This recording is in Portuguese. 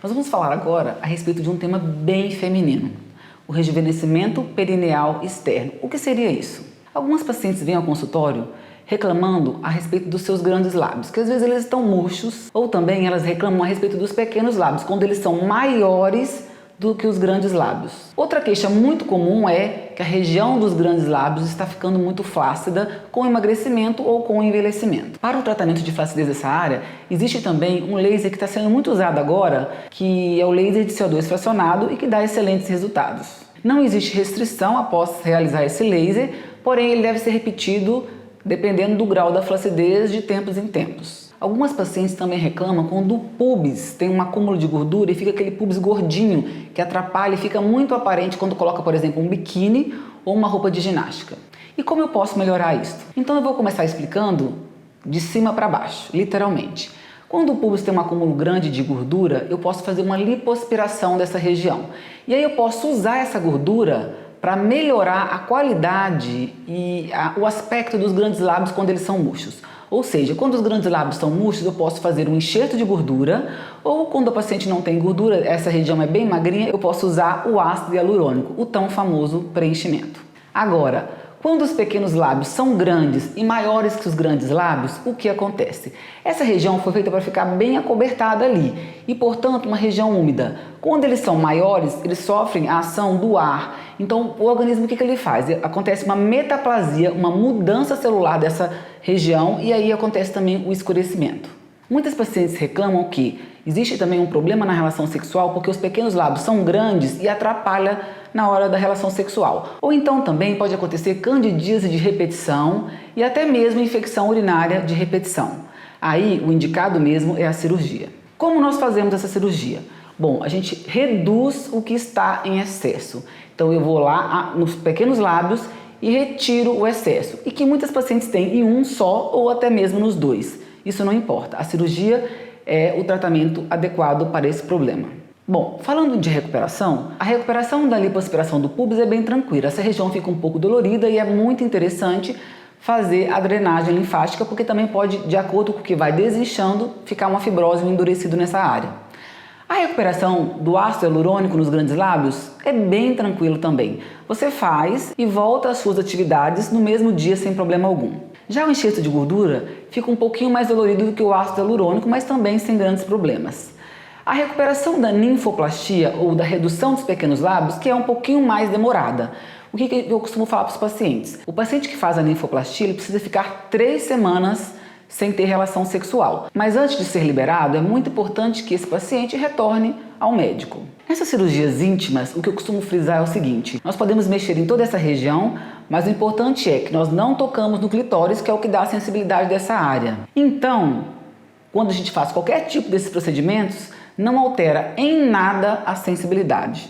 Nós vamos falar agora a respeito de um tema bem feminino, o rejuvenescimento perineal externo. O que seria isso? Algumas pacientes vêm ao consultório reclamando a respeito dos seus grandes lábios, que às vezes eles estão murchos, ou também elas reclamam a respeito dos pequenos lábios, quando eles são maiores do que os grandes lábios. Outra queixa muito comum é que a região dos grandes lábios está ficando muito flácida com o emagrecimento ou com o envelhecimento. Para o tratamento de flacidez dessa área, existe também um laser que está sendo muito usado agora, que é o laser de CO2 fracionado e que dá excelentes resultados. Não existe restrição após realizar esse laser, porém ele deve ser repetido dependendo do grau da flacidez de tempos em tempos. Algumas pacientes também reclamam quando o pubis tem um acúmulo de gordura e fica aquele pubis gordinho que atrapalha e fica muito aparente quando coloca, por exemplo, um biquíni ou uma roupa de ginástica. E como eu posso melhorar isso? Então eu vou começar explicando de cima para baixo, literalmente. Quando o pubis tem um acúmulo grande de gordura, eu posso fazer uma lipoaspiração dessa região. E aí eu posso usar essa gordura para melhorar a qualidade e o aspecto dos grandes lábios quando eles são murchos. Ou seja, quando os grandes lábios estão murchos, eu posso fazer um enxerto de gordura, ou quando a paciente não tem gordura, essa região é bem magrinha, eu posso usar o ácido hialurônico, o tão famoso preenchimento. Agora, quando os pequenos lábios são grandes e maiores que os grandes lábios, o que acontece? Essa região foi feita para ficar bem acobertada ali e, portanto, uma região úmida. Quando eles são maiores, eles sofrem a ação do ar. Então, o organismo, o que ele faz? Acontece uma metaplasia, uma mudança celular dessa região e aí acontece também o escurecimento. Muitas pacientes reclamam que existe também um problema na relação sexual porque os pequenos lábios são grandes e atrapalha na hora da relação sexual. Ou então também pode acontecer candidíase de repetição e até mesmo infecção urinária de repetição. Aí o indicado mesmo é a cirurgia. Como nós fazemos essa cirurgia? Bom, a gente reduz o que está em excesso. Então eu vou lá nos pequenos lábios e retiro o excesso. E que muitas pacientes têm em um só ou até mesmo nos dois. Isso não importa. A cirurgia é o tratamento adequado para esse problema. Bom, falando de recuperação, a recuperação da lipoaspiração do pubis é bem tranquila. Essa região fica um pouco dolorida e é muito interessante fazer a drenagem linfática, porque também pode, de acordo com o que vai desinchando, ficar uma fibrose, um endurecido nessa área. A recuperação do ácido hialurônico nos grandes lábios é bem tranquilo também. Você faz e volta às suas atividades no mesmo dia sem problema algum. Já o enxerto de gordura fica um pouquinho mais dolorido do que o ácido hialurônico, mas também sem grandes problemas. A recuperação da ninfoplastia ou da redução dos pequenos lábios, que é um pouquinho mais demorada. O que eu costumo falar para os pacientes? O paciente que faz a ninfoplastia ele precisa ficar 3 semanas sem ter relação sexual. Mas antes de ser liberado, é muito importante que esse paciente retorne ao médico. Nessas cirurgias íntimas, o que eu costumo frisar é o seguinte: nós podemos mexer em toda essa região, mas o importante é que nós não tocamos no clitóris, que é o que dá a sensibilidade dessa área. Então, quando a gente faz qualquer tipo desses procedimentos, não altera em nada a sensibilidade.